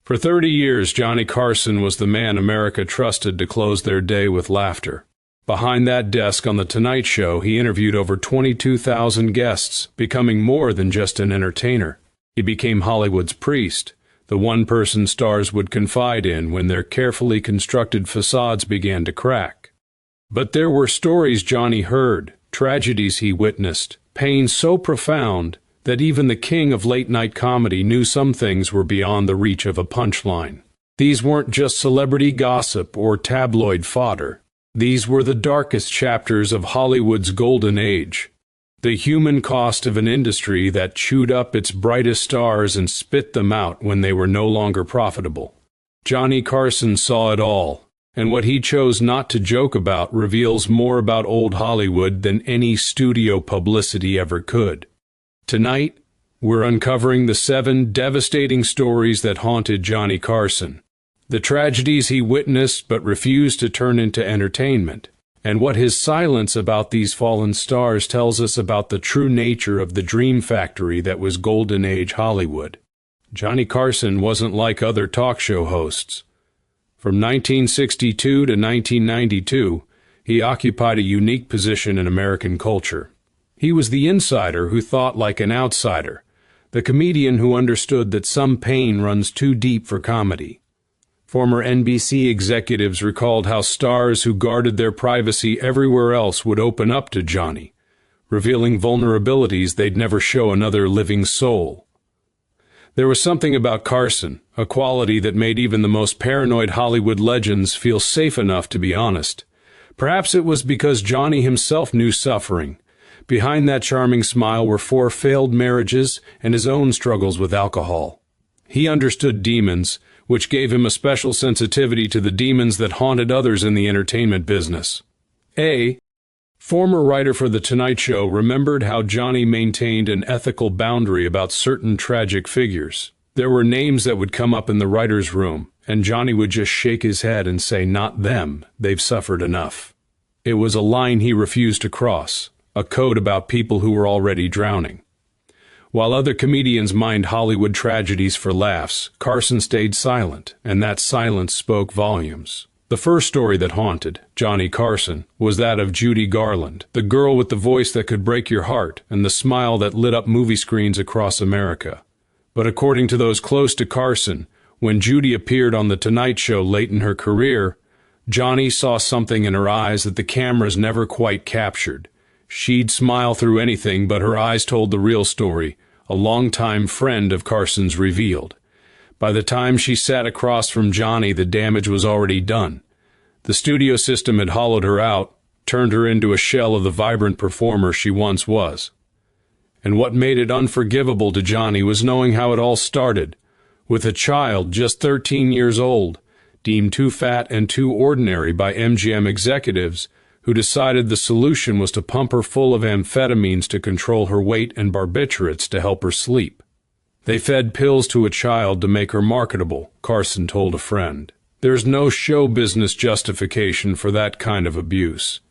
For 30 years, Johnny Carson was the man America trusted to close their day with laughter. Behind that desk on The Tonight Show, he interviewed over 22,000 guests, becoming more than just an entertainer. He became Hollywood's priest, the one person stars would confide in when their carefully constructed facades began to crack. But there were stories Johnny heard, tragedies he witnessed, pain so profound that even the king of late-night comedy knew some things were beyond the reach of a punchline. These weren't just celebrity gossip or tabloid fodder. These were the darkest chapters of Hollywood's golden age. The human cost of an industry that chewed up its brightest stars and spit them out when they were no longer profitable. Johnny Carson saw it all, and what he chose not to joke about reveals more about old Hollywood than any studio publicity ever could. Tonight, we're uncovering the 7 devastating stories that haunted Johnny Carson, the tragedies he witnessed but refused to turn into entertainment, and what his silence about these fallen stars tells us about the true nature of the dream factory that was Golden Age Hollywood. Johnny Carson wasn't like other talk show hosts. From 1962 to 1992, he occupied a unique position in American culture. He was the insider who thought like an outsider, the comedian who understood that some pain runs too deep for comedy. Former NBC executives recalled how stars who guarded their privacy everywhere else would open up to Johnny, revealing vulnerabilities they'd never show another living soul. There was something about Carson, a quality that made even the most paranoid Hollywood legends feel safe enough to be honest. Perhaps it was because Johnny himself knew suffering. Behind that charming smile were 4 failed marriages and his own struggles with alcohol. He understood demons, which gave him a special sensitivity to the demons that haunted others in the entertainment business. A former writer for The Tonight Show remembered how Johnny maintained an ethical boundary about certain tragic figures. There were names that would come up in the writer's room, and Johnny would just shake his head and say, "Not them, they've suffered enough." It was a line he refused to cross, a code about people who were already drowning. While other comedians mined Hollywood tragedies for laughs, Carson stayed silent, and that silence spoke volumes. The first story that haunted Johnny Carson was that of Judy Garland, the girl with the voice that could break your heart and the smile that lit up movie screens across America. But according to those close to Carson, when Judy appeared on The Tonight Show late in her career, Johnny saw something in her eyes that the cameras never quite captured. She'd smile through anything, but her eyes told the real story, a longtime friend of Carson's revealed. By the time she sat across from Johnny, the damage was already done. The studio system had hollowed her out, turned her into a shell of the vibrant performer she once was. And what made it unforgivable to Johnny was knowing how it all started, with a child just 13 years old, deemed too fat and too ordinary by MGM executives, who decided the solution was to pump her full of amphetamines to control her weight and barbiturates to help her sleep. They fed pills to a child to make her marketable, Carson told a friend. There's no show business justification for that kind of abuse.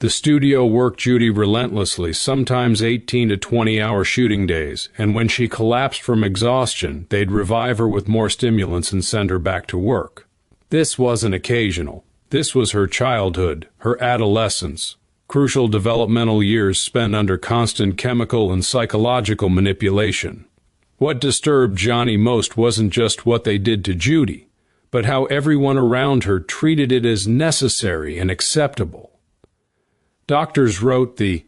The studio worked Judy relentlessly, sometimes 18 to 20-hour shooting days, and when she collapsed from exhaustion, they'd revive her with more stimulants and send her back to work. This wasn't occasional. This was her childhood, her adolescence, crucial developmental years spent under constant chemical and psychological manipulation. What disturbed Johnny most wasn't just what they did to Judy, but how everyone around her treated it as necessary and acceptable. Doctors wrote the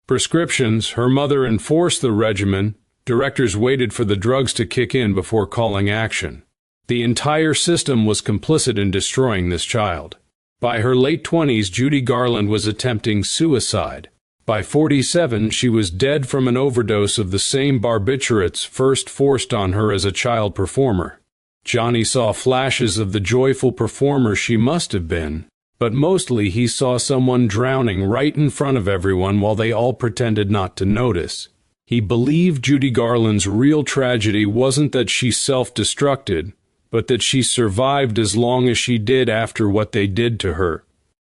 prescriptions, her mother enforced the regimen, directors waited for the drugs to kick in before calling action. The entire system was complicit in destroying this child. By her late 20s, Judy Garland was attempting suicide. By 47, she was dead from an overdose of the same barbiturates first forced on her as a child performer. Johnny saw flashes of the joyful performer she must have been, but mostly he saw someone drowning right in front of everyone while they all pretended not to notice. He believed Judy Garland's real tragedy wasn't that she self-destructed, but that she survived as long as she did after what they did to her.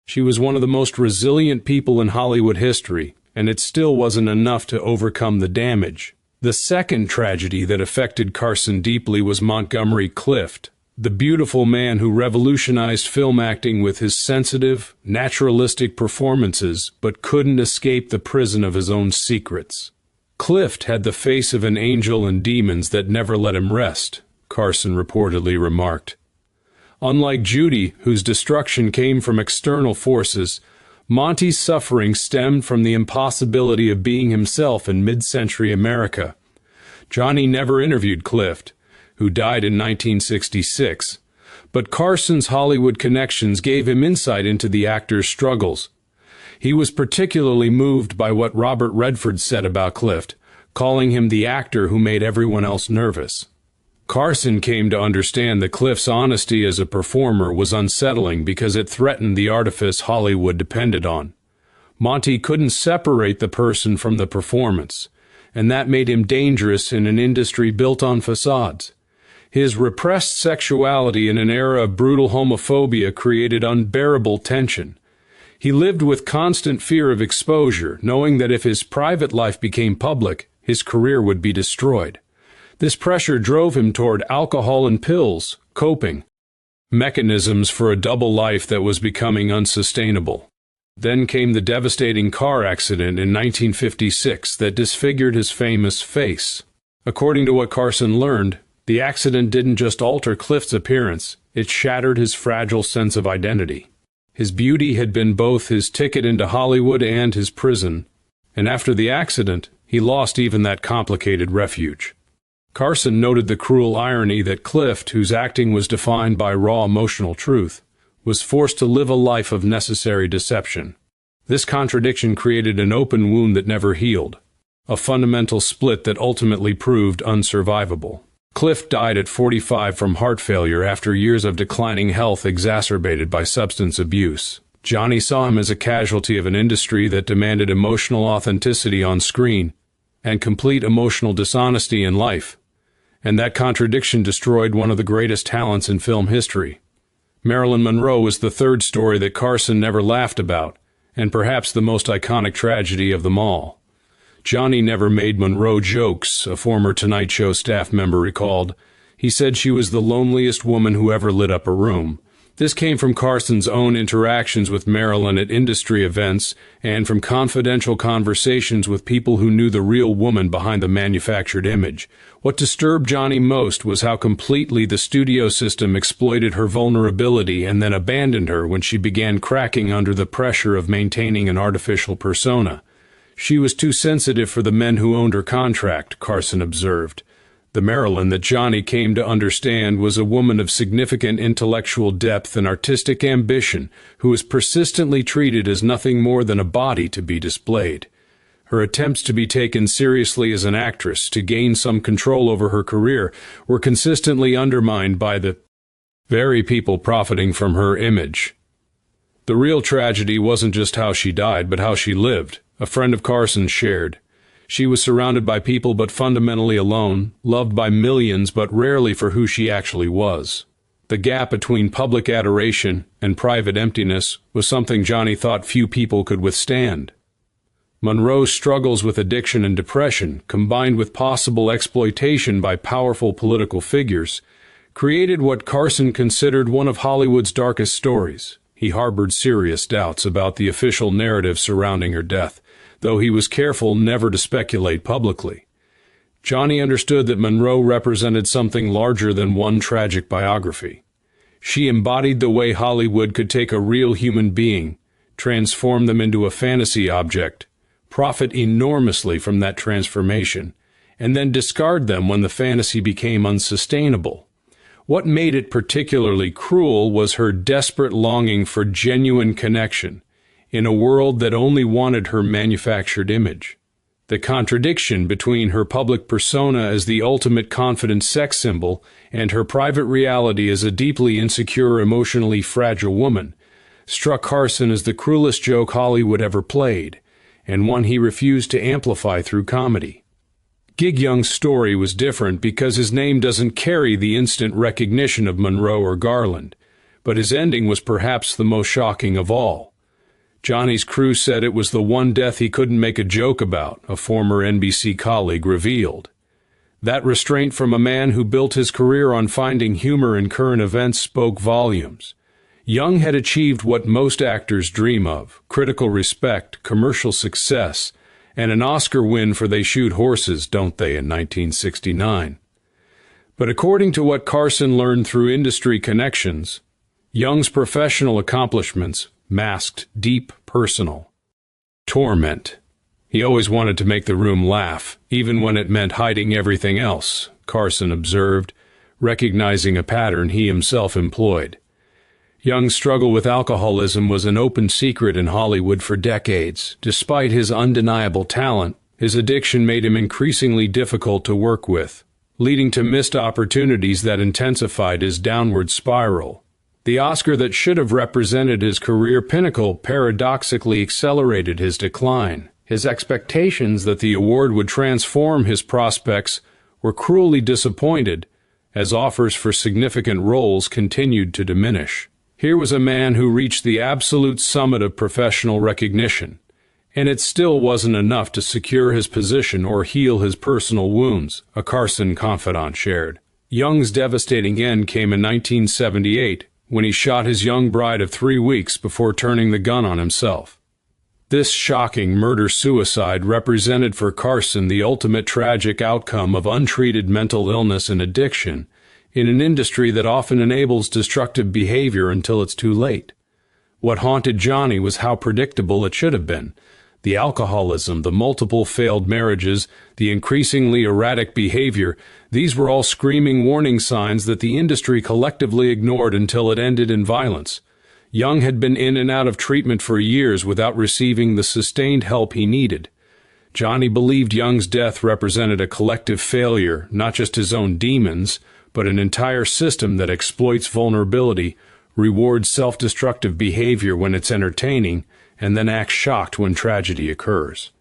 She was one of the most resilient people in Hollywood history, and it still wasn't enough to overcome the damage. The second tragedy that affected Carson deeply was Montgomery Clift, the beautiful man who revolutionized film acting with his sensitive, naturalistic performances but couldn't escape the prison of his own secrets. Clift had the face of an angel and demons that never let him rest, Carson reportedly remarked. Unlike Judy, whose destruction came from external forces, Monty's suffering stemmed from the impossibility of being himself in mid-century America. Johnny never interviewed Clift, who died in 1966, but Carson's Hollywood connections gave him insight into the actor's struggles. He was particularly moved by what Robert Redford said about Clift, calling him the actor who made everyone else nervous. Carson came to understand that Clift's honesty as a performer was unsettling because it threatened the artifice Hollywood depended on. Monty couldn't separate the person from the performance, and that made him dangerous in an industry built on facades. His repressed sexuality in an era of brutal homophobia created unbearable tension. He lived with constant fear of exposure, knowing that if his private life became public, his career would be destroyed. This pressure drove him toward alcohol and pills, coping mechanisms for a double life that was becoming unsustainable. Then came the devastating car accident in 1956 that disfigured his famous face. According to what Carson learned, the accident didn't just alter Clift's appearance, it shattered his fragile sense of identity. His beauty had been both his ticket into Hollywood and his prison, and after the accident, he lost even that complicated refuge. Carson noted the cruel irony that Clift, whose acting was defined by raw emotional truth, was forced to live a life of necessary deception. This contradiction created an open wound that never healed, a fundamental split that ultimately proved unsurvivable. Clift died at 45 from heart failure after years of declining health exacerbated by substance abuse. Johnny saw him as a casualty of an industry that demanded emotional authenticity on screen and complete emotional dishonesty in life. And that contradiction destroyed one of the greatest talents in film history. Marilyn Monroe was the third story that Carson never laughed about, and perhaps the most iconic tragedy of them all. Johnny never made Monroe jokes, a former Tonight Show staff member recalled. He said she was the loneliest woman who ever lit up a room. This came from Carson's own interactions with Marilyn at industry events and from confidential conversations with people who knew the real woman behind the manufactured image. What disturbed Johnny most was how completely the studio system exploited her vulnerability and then abandoned her when she began cracking under the pressure of maintaining an artificial persona. She was too sensitive for the men who owned her contract, Carson observed. The Marilyn that Johnny came to understand was a woman of significant intellectual depth and artistic ambition who was persistently treated as nothing more than a body to be displayed. Her attempts to be taken seriously as an actress, to gain some control over her career, were consistently undermined by the very people profiting from her image. The real tragedy wasn't just how she died, but how she lived, a friend of Carson's shared. She was surrounded by people but fundamentally alone, loved by millions but rarely for who she actually was. The gap between public adoration and private emptiness was something Johnny thought few people could withstand. Monroe's struggles with addiction and depression, combined with possible exploitation by powerful political figures, created what Carson considered one of Hollywood's darkest stories. He harbored serious doubts about the official narrative surrounding her death, though he was careful never to speculate publicly. Johnny understood that Monroe represented something larger than one tragic biography. She embodied the way Hollywood could take a real human being, transform them into a fantasy object, profit enormously from that transformation, and then discard them when the fantasy became unsustainable. What made it particularly cruel was her desperate longing for genuine connection, in a world that only wanted her manufactured image. The contradiction between her public persona as the ultimate confident sex symbol and her private reality as a deeply insecure, emotionally fragile woman struck Carson as the cruelest joke Hollywood ever played, and one he refused to amplify through comedy. Gig Young's story was different because his name doesn't carry the instant recognition of Monroe or Garland, but his ending was perhaps the most shocking of all. Johnny's crew said it was the one death he couldn't make a joke about, a former NBC colleague revealed. That restraint from a man who built his career on finding humor in current events spoke volumes. Young had achieved what most actors dream of: critical respect, commercial success, and an Oscar win for They Shoot Horses, Don't They, in 1969. But according to what Carson learned through industry connections, Young's professional accomplishments masked deep personal torment. He always wanted to make the room laugh, even when it meant hiding everything else, Carson observed, recognizing a pattern he himself employed. Young's struggle with alcoholism was an open secret in Hollywood for decades. Despite his undeniable talent, his addiction made him increasingly difficult to work with, leading to missed opportunities that intensified his downward spiral. The Oscar that should have represented his career pinnacle paradoxically accelerated his decline. His expectations that the award would transform his prospects were cruelly disappointed as offers for significant roles continued to diminish. Here was a man who reached the absolute summit of professional recognition, and it still wasn't enough to secure his position or heal his personal wounds, a Carson confidant shared. Young's devastating end came in 1978, when he shot his young bride of 3 weeks before turning the gun on himself. This shocking murder-suicide represented for Carson the ultimate tragic outcome of untreated mental illness and addiction in an industry that often enables destructive behavior until it's too late. What haunted Johnny was how predictable it should have been. The alcoholism, the multiple failed marriages, the increasingly erratic behavior, these were all screaming warning signs that the industry collectively ignored until it ended in violence. Young had been in and out of treatment for years without receiving the sustained help he needed. Johnny believed Young's death represented a collective failure, not just his own demons, but an entire system that exploits vulnerability, rewards self-destructive behavior when it's entertaining, and then acts shocked when tragedy occurs.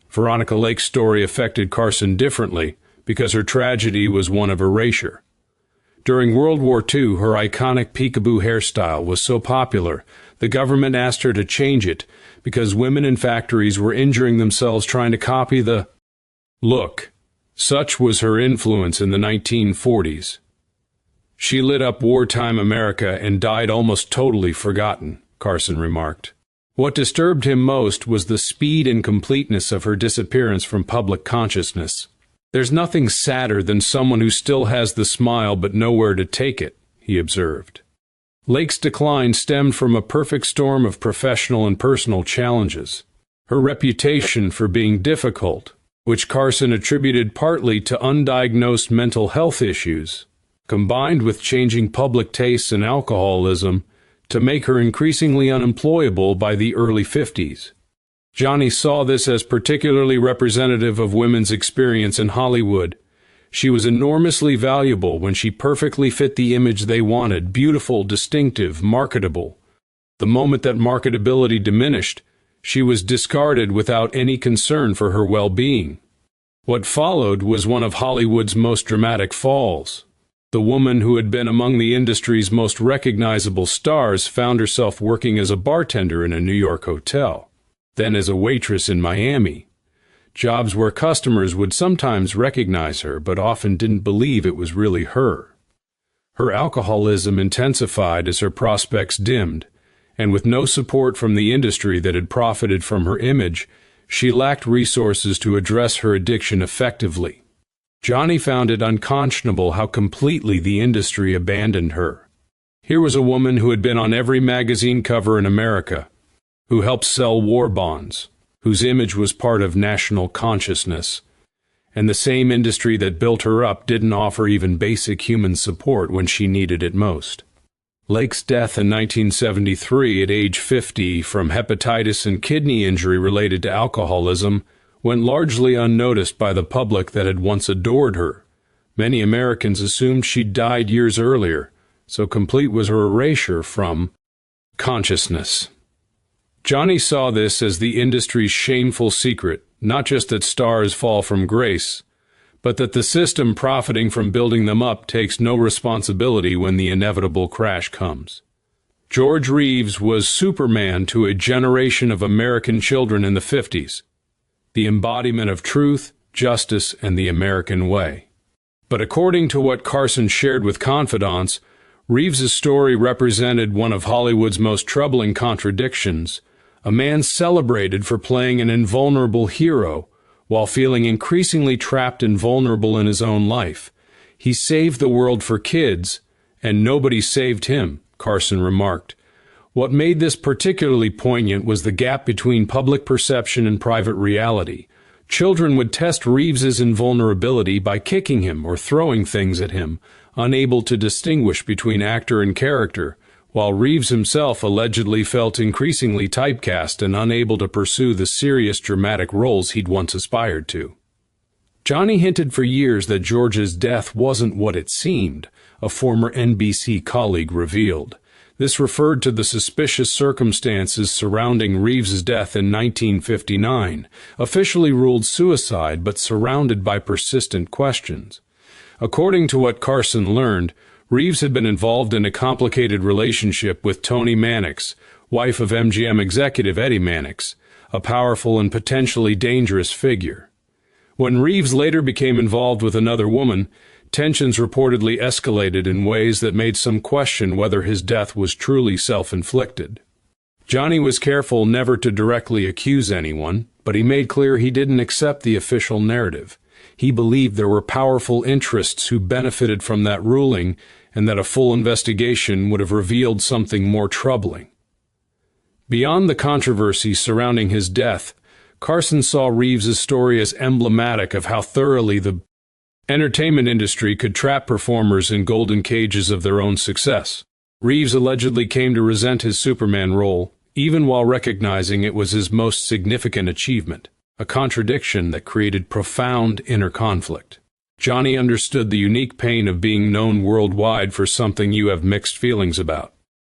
Veronica Lake's story affected Carson differently because her tragedy was one of erasure. During World War II, her iconic peekaboo hairstyle was so popular, the government asked her to change it because women in factories were injuring themselves trying to copy the look. Such was her influence in the 1940s. She lit up wartime America and died almost totally forgotten, Carson remarked. What disturbed him most was the speed and completeness of her disappearance from public consciousness. There's nothing sadder than someone who still has the smile but nowhere to take it, he observed. Lake's decline stemmed from a perfect storm of professional and personal challenges. Her reputation for being difficult, which Carson attributed partly to undiagnosed mental health issues, combined with changing public tastes and alcoholism, to make her increasingly unemployable by the early 50s. Johnny saw this as particularly representative of women's experience in Hollywood. She was enormously valuable when she perfectly fit the image they wanted: beautiful, distinctive, marketable. The moment that marketability diminished, she was discarded without any concern for her well-being. What followed was one of Hollywood's most dramatic falls. The woman who had been among the industry's most recognizable stars found herself working as a bartender in a New York hotel, then as a waitress in Miami. Jobs where customers would sometimes recognize her but often didn't believe it was really her. Her alcoholism intensified as her prospects dimmed, and with no support from the industry that had profited from her image, she lacked resources to address her addiction effectively. Johnny found it unconscionable how completely the industry abandoned her. Here was a woman who had been on every magazine cover in America, who helped sell war bonds, whose image was part of national consciousness, and the same industry that built her up didn't offer even basic human support when she needed it most. Lake's death in 1973 at age 50 from hepatitis and kidney injury related to alcoholism went largely unnoticed by the public that had once adored her. Many Americans assumed she'd died years earlier, so complete was her erasure from consciousness. Johnny saw this as the industry's shameful secret, not just that stars fall from grace, but that the system profiting from building them up takes no responsibility when the inevitable crash comes. George Reeves was Superman to a generation of American children in the 50s, the embodiment of truth, justice, and the American way. But according to what Carson shared with confidants, Reeves's story represented one of Hollywood's most troubling contradictions, a man celebrated for playing an invulnerable hero while feeling increasingly trapped and vulnerable in his own life. He saved the world for kids, and nobody saved him, Carson remarked. What made this particularly poignant was the gap between public perception and private reality. Children would test Reeves's invulnerability by kicking him or throwing things at him, unable to distinguish between actor and character, while Reeves himself allegedly felt increasingly typecast and unable to pursue the serious dramatic roles he'd once aspired to. Johnny hinted for years that George's death wasn't what it seemed, a former NBC colleague revealed. This referred to the suspicious circumstances surrounding Reeves's death in 1959, officially ruled suicide but surrounded by persistent questions. According to what Carson learned, Reeves had been involved in a complicated relationship with Toni Mannix, wife of MGM executive Eddie Mannix, a powerful and potentially dangerous figure. When Reeves later became involved with another woman, tensions reportedly escalated in ways that made some question whether his death was truly self-inflicted. Johnny was careful never to directly accuse anyone, but he made clear he didn't accept the official narrative. He believed there were powerful interests who benefited from that ruling and that a full investigation would have revealed something more troubling. Beyond the controversy surrounding his death, Carson saw Reeves's story as emblematic of how thoroughly the entertainment industry could trap performers in golden cages of their own success. Reeves allegedly came to resent his Superman role, even while recognizing it was his most significant achievement, a contradiction that created profound inner conflict. Johnny understood the unique pain of being known worldwide for something you have mixed feelings about,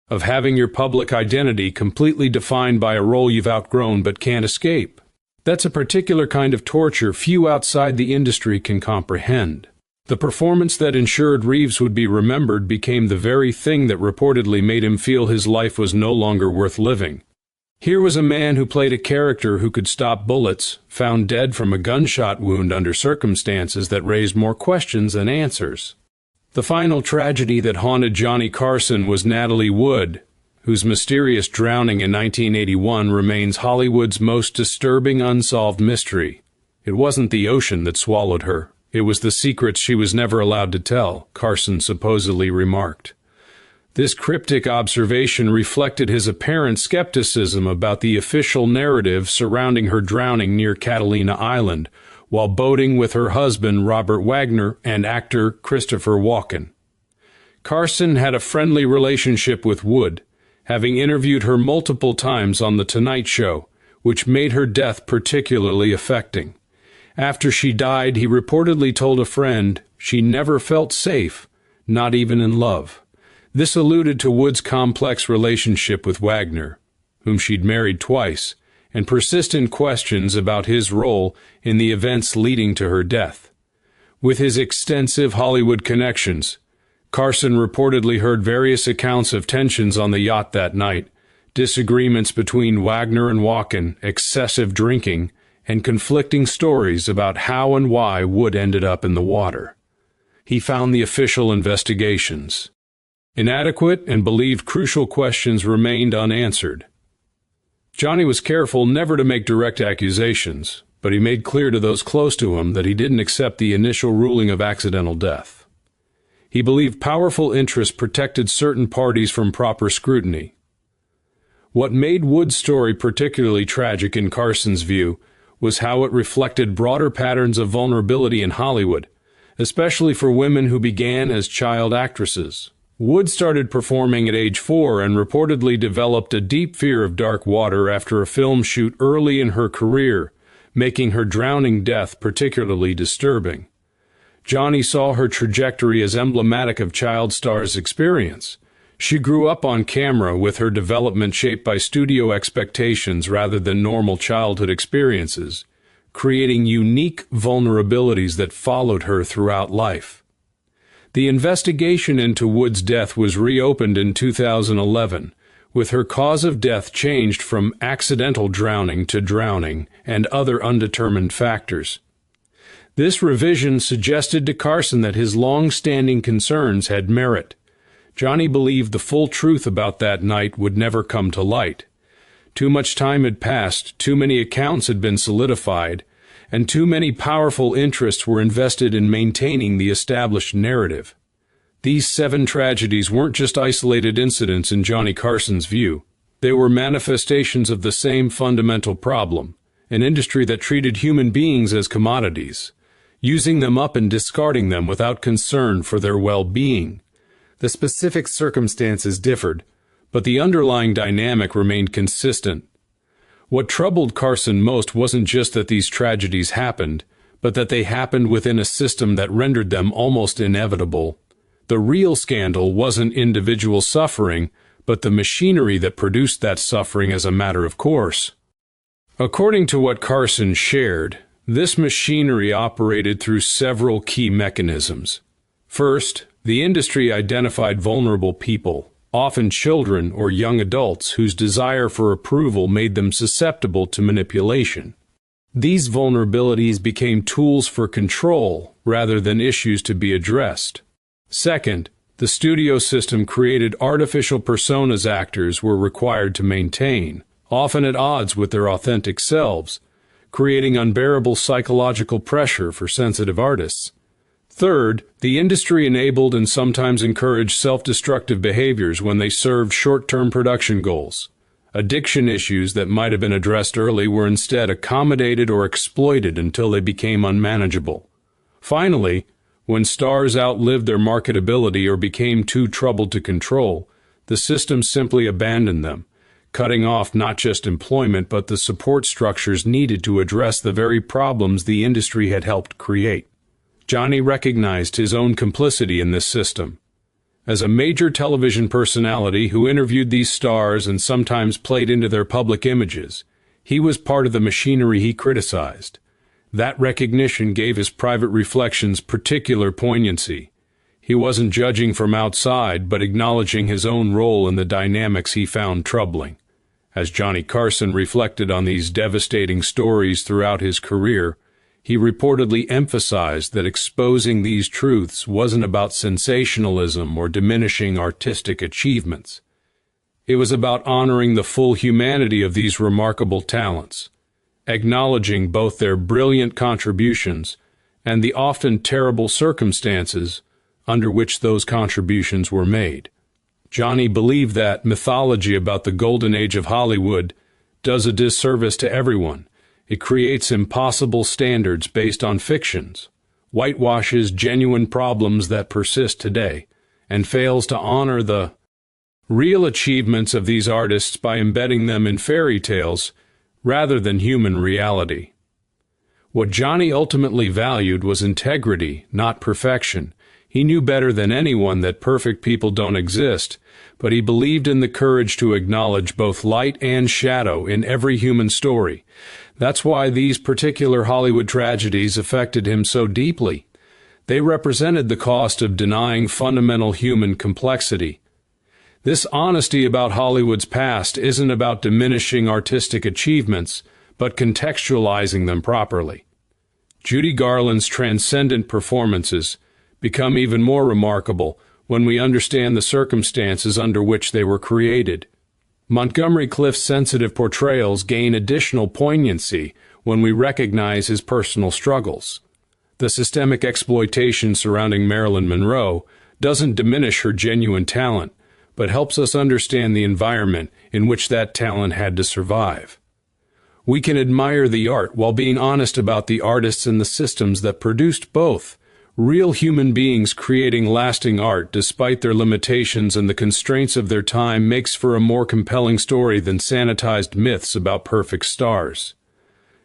of having your public identity completely defined by a role you've outgrown but can't escape. That's a particular kind of torture few outside the industry can comprehend. The performance that ensured Reeves would be remembered became the very thing that reportedly made him feel his life was no longer worth living. Here was a man who played a character who could stop bullets, found dead from a gunshot wound under circumstances that raised more questions than answers. The final tragedy that haunted Johnny Carson was Natalie Wood, whose mysterious drowning in 1981 remains Hollywood's most disturbing unsolved mystery. It wasn't the ocean that swallowed her. It was the secrets she was never allowed to tell, Carson supposedly remarked. This cryptic observation reflected his apparent skepticism about the official narrative surrounding her drowning near Catalina Island while boating with her husband Robert Wagner and actor Christopher Walken. Carson had a friendly relationship with Wood, having interviewed her multiple times on The Tonight Show, which made her death particularly affecting. After she died, he reportedly told a friend she never felt safe, not even in love. This alluded to Wood's complex relationship with Wagner, whom she'd married twice, and persistent questions about his role in the events leading to her death. With his extensive Hollywood connections, Carson reportedly heard various accounts of tensions on the yacht that night, disagreements between Wagner and Walken, excessive drinking, and conflicting stories about how and why Wood ended up in the water. He found the official investigations inadequate and believed crucial questions remained unanswered. Johnny was careful never to make direct accusations, but he made clear to those close to him that he didn't accept the initial ruling of accidental death. He believed powerful interests protected certain parties from proper scrutiny. What made Wood's story particularly tragic in Carson's view was how it reflected broader patterns of vulnerability in Hollywood, especially for women who began as child actresses. Wood started performing at age 4 and reportedly developed a deep fear of dark water after a film shoot early in her career, making her drowning death particularly disturbing. Johnny saw her trajectory as emblematic of child stars' experience. She grew up on camera with her development shaped by studio expectations rather than normal childhood experiences, creating unique vulnerabilities that followed her throughout life. The investigation into Wood's death was reopened in 2011, with her cause of death changed from accidental drowning to drowning and other undetermined factors. This revision suggested to Carson that his long-standing concerns had merit. Johnny believed the full truth about that night would never come to light. Too much time had passed, too many accounts had been solidified, and too many powerful interests were invested in maintaining the established narrative. These 7 tragedies weren't just isolated incidents in Johnny Carson's view. They were manifestations of the same fundamental problem, an industry that treated human beings as commodities, using them up and discarding them without concern for their well-being. The specific circumstances differed, but the underlying dynamic remained consistent. What troubled Carson most wasn't just that these tragedies happened, but that they happened within a system that rendered them almost inevitable. The real scandal wasn't individual suffering, but the machinery that produced that suffering as a matter of course. According to what Carson shared, this machinery operated through several key mechanisms. First, the industry identified vulnerable people, often children or young adults whose desire for approval made them susceptible to manipulation. These vulnerabilities became tools for control rather than issues to be addressed. Second, the studio system created artificial personas actors were required to maintain, often at odds with their authentic selves, creating unbearable psychological pressure for sensitive artists. Third, the industry enabled and sometimes encouraged self-destructive behaviors when they served short-term production goals. Addiction issues that might have been addressed early were instead accommodated or exploited until they became unmanageable. Finally, when stars outlived their marketability or became too troubled to control, the system simply abandoned them, cutting off not just employment but the support structures needed to address the very problems the industry had helped create. Johnny recognized his own complicity in this system. As a major television personality who interviewed these stars and sometimes played into their public images, he was part of the machinery he criticized. That recognition gave his private reflections particular poignancy. He wasn't judging from outside, but acknowledging his own role in the dynamics he found troubling. As Johnny Carson reflected on these devastating stories throughout his career, he reportedly emphasized that exposing these truths wasn't about sensationalism or diminishing artistic achievements. It was about honoring the full humanity of these remarkable talents, acknowledging both their brilliant contributions and the often terrible circumstances under which those contributions were made. Johnny believed that mythology about the golden age of Hollywood does a disservice to everyone. It creates impossible standards based on fictions, whitewashes genuine problems that persist today, and fails to honor the real achievements of these artists by embedding them in fairy tales rather than human reality. What Johnny ultimately valued was integrity, not perfection. He knew better than anyone that perfect people don't exist, but he believed in the courage to acknowledge both light and shadow in every human story. That's why these particular Hollywood tragedies affected him so deeply. They represented the cost of denying fundamental human complexity. This honesty about Hollywood's past isn't about diminishing artistic achievements, but contextualizing them properly. Judy Garland's transcendent performances become even more remarkable when we understand the circumstances under which they were created. Montgomery Clift's sensitive portrayals gain additional poignancy when we recognize his personal struggles. The systemic exploitation surrounding Marilyn Monroe doesn't diminish her genuine talent, but helps us understand the environment in which that talent had to survive. We can admire the art while being honest about the artists and the systems that produced both. Real human beings creating lasting art despite their limitations and the constraints of their time makes for a more compelling story than sanitized myths about perfect stars.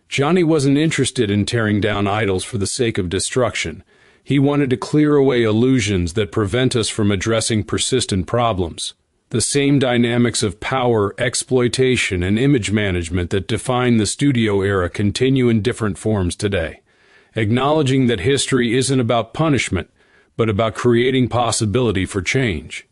Johnny wasn't interested in tearing down idols for the sake of destruction. He wanted to clear away illusions that prevent us from addressing persistent problems. The same dynamics of power, exploitation, and image management that define the studio era continue in different forms today. Acknowledging that history isn't about punishment, but about creating possibility for change.